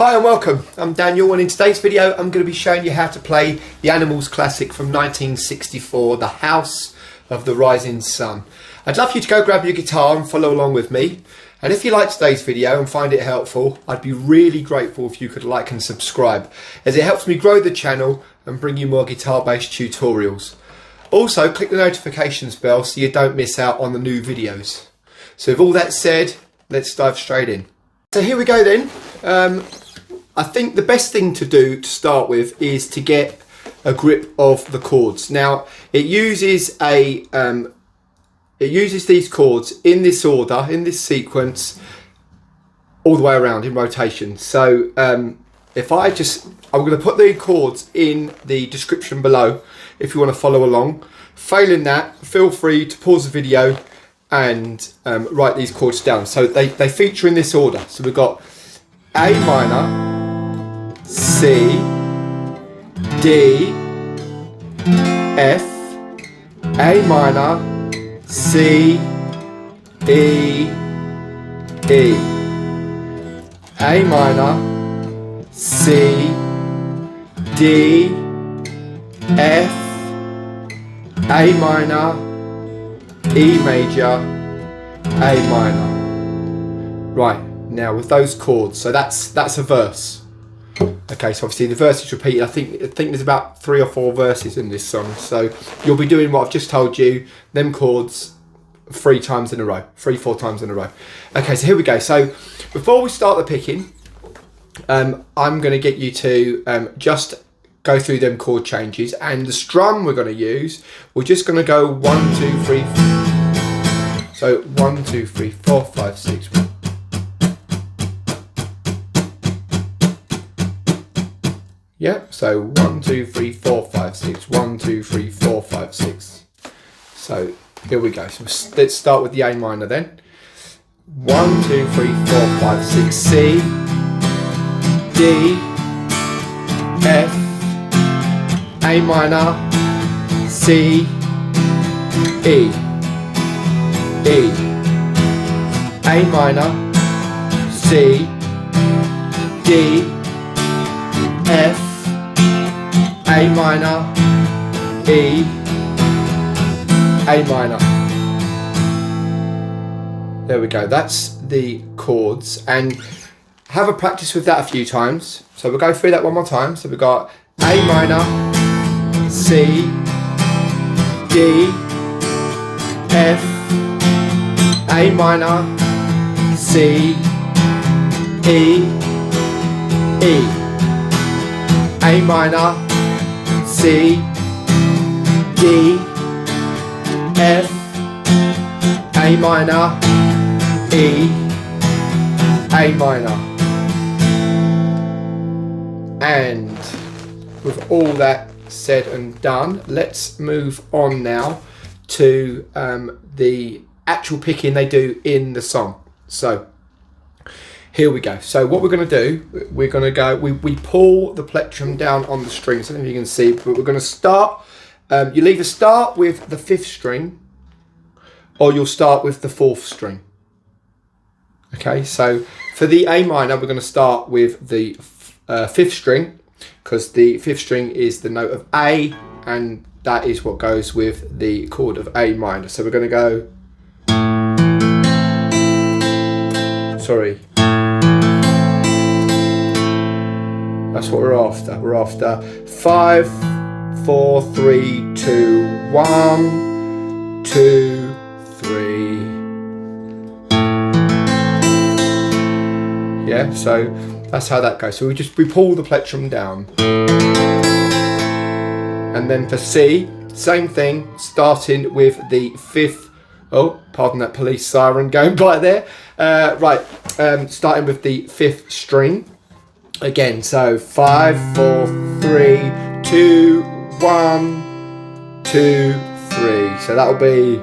Hi and welcome, I'm Daniel, and in today's video I'm going to be showing you how to play the Animals classic from 1964, The House of the Rising Sun. I'd love you to go grab your guitar and follow along with me, and if you like today's video and find it helpful, I'd be really grateful if you could like and subscribe, as it helps me grow the channel and bring you more guitar based tutorials. Also click the notifications bell so you don't miss out on the new videos. So with all that said, let's dive straight in. So here we go then. I think the best thing to do to start with is to get a grip of the chords. Now it uses these chords in this order, in this sequence, all the way around in rotation. So I'm going to put the chords in the description below if you want to follow along. Failing that, feel free to pause the video and write these chords down. So they feature in this order. So we've got A minor, C, D, F, A minor, C, E, E, A minor, C, D, F, A minor, E major, A minor. Right, now with those chords, so that's a verse. Okay, so obviously the verse is repeated. I think there's about 3 or 4 verses in this song. So you'll be doing what I've just told you, them chords 3 times in a row, 3-4 times in a row. Okay, so here we go. So before we start the picking, I'm going to get you to just go through them chord changes, and the strum we're going to use, we're just going to go 1, 2, 3. So 1, 2, 3, 4, 5, 6. Yeah, so 1, 2, 3, 4, 5, 6. 1, 2, 3, 4, 5, 6. So here we go. So let's start with the A minor then. 1, 2, 3, 4, 5, 6. C, D, F, A minor, C, E, E, A minor, C, D, F, A minor, E, A minor. There we go, that's the chords, and have a practice with that a few times. So we'll go through that one more time. So we've got A minor, C, D, F, A minor, C, E, E, A minor, C, D, F, A minor, E, A minor. And with all that said and done, let's move on now to the actual picking they do in the song. So here we go. So what we're going to do, we're going to go, we pull the plectrum down on the strings. I don't know if you can see, but we're going to start, you'll either start with the 5th string or you'll start with the 4th string. Okay, so for the A minor, we're going to start with the 5th string, because the 5th string is the note of A, and that is what goes with the chord of A minor. So we're going to go, sorry, that's what we're after. We're after 5, 4, 3, 2, 1, 2, 3. Yeah, so that's how that goes. So we pull the plectrum down. And then for C, same thing, starting with the 5th. Oh, pardon that police siren going by there. Starting with the 5th string. Again, so 5, 4, 3, 2, 1, 2, 3. So that'll be,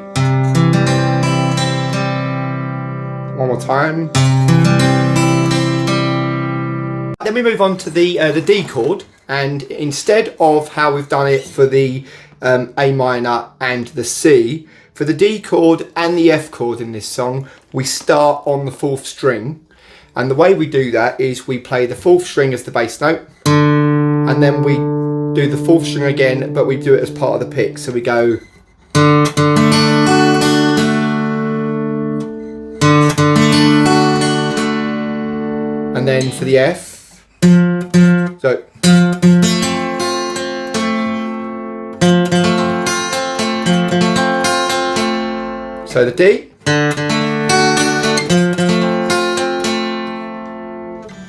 one more time. Then we move on to the D chord, and instead of how we've done it for the A minor and the C, for the D chord and the F chord in this song, we start on the 4th string. And the way we do that is we play the 4th string as the bass note, and then we do the 4th string again, but we do it as part of the pick. So we go, and then for the F, so the D,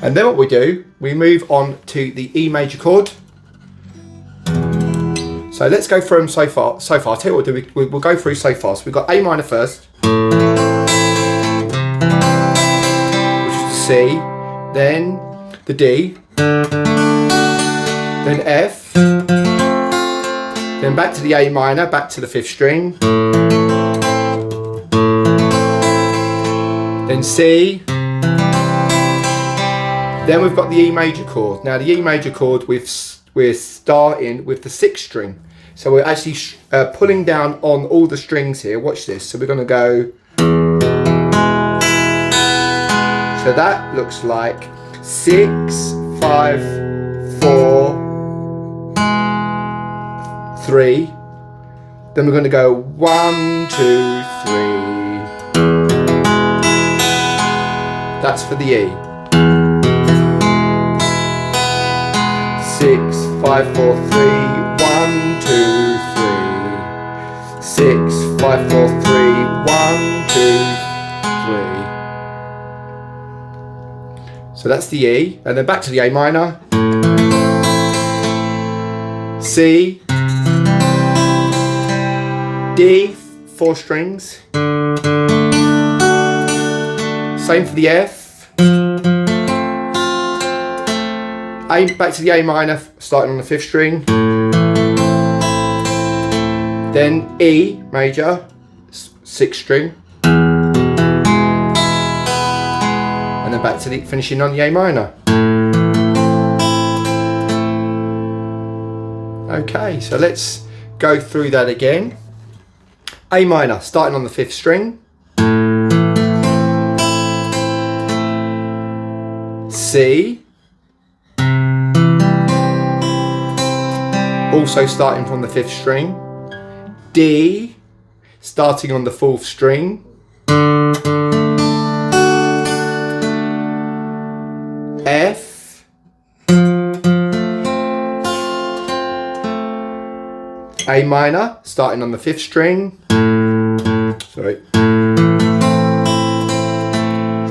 and then what we do, we move on to the E major chord. So let's go through them so far. I'll tell you what we'll go through so far. So we've got A minor first, which is the C, then the D, then F, then back to the A minor, back to the 5th string, then C, then we've got the E major chord. Now the E major chord, we're starting with the 6th string. So we're actually pulling down on all the strings here. Watch this. So we're going to go. So that looks like 6, 5, 4, 3. Then we're going to go 1, 2, 3. That's for the E. 6, 5, 4, 3, 1, 2, 3. 6, 5, 4, 3, 1, 2, 3. So that's the E, and then back to the A minor. C, D, 4 strings. Same for the F. A, back to the A minor, starting on the 5th string. Then E major, 6th string. And then back to the, finishing on the A minor. Okay, so let's go through that again. A minor, starting on the 5th string. C, also starting from the 5th string. D, starting on the 4th string. F, A minor, starting on the 5th string. Sorry.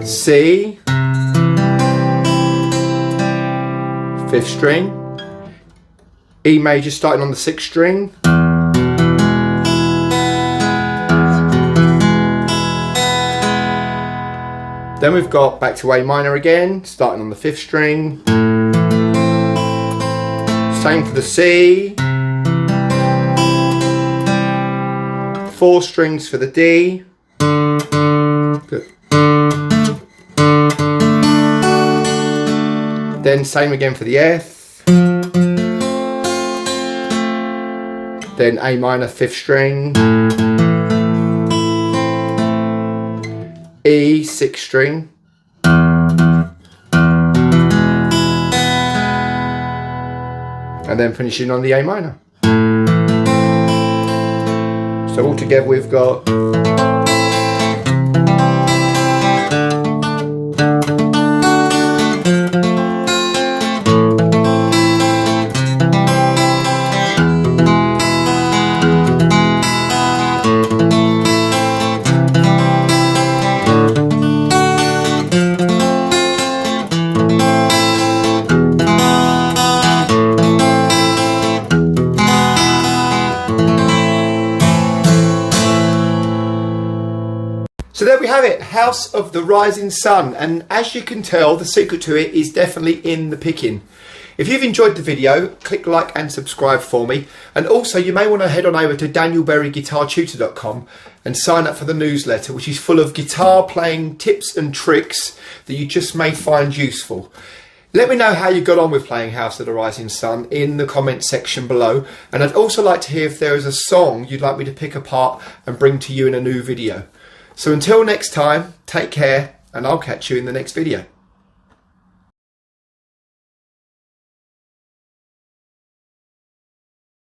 C, 5th string. E major, starting on the 6th string. Then we've got back to A minor again, starting on the 5th string. Same for the C. 4 strings for the D. Good. Then same again for the F. Then A minor, 5th string. E, 6th string. And then finishing on the A minor. So altogether we've got So there we have it, House of the Rising Sun, and as you can tell, the secret to it is definitely in the picking. If you've enjoyed the video, click like and subscribe for me, and also you may want to head on over to danielberryguitartutor.com and sign up for the newsletter, which is full of guitar playing tips and tricks that you just may find useful. Let me know how you got on with playing House of the Rising Sun in the comment section below, and I'd also like to hear if there is a song you'd like me to pick apart and bring to you in a new video. So until next time, take care, and I'll catch you in the next video.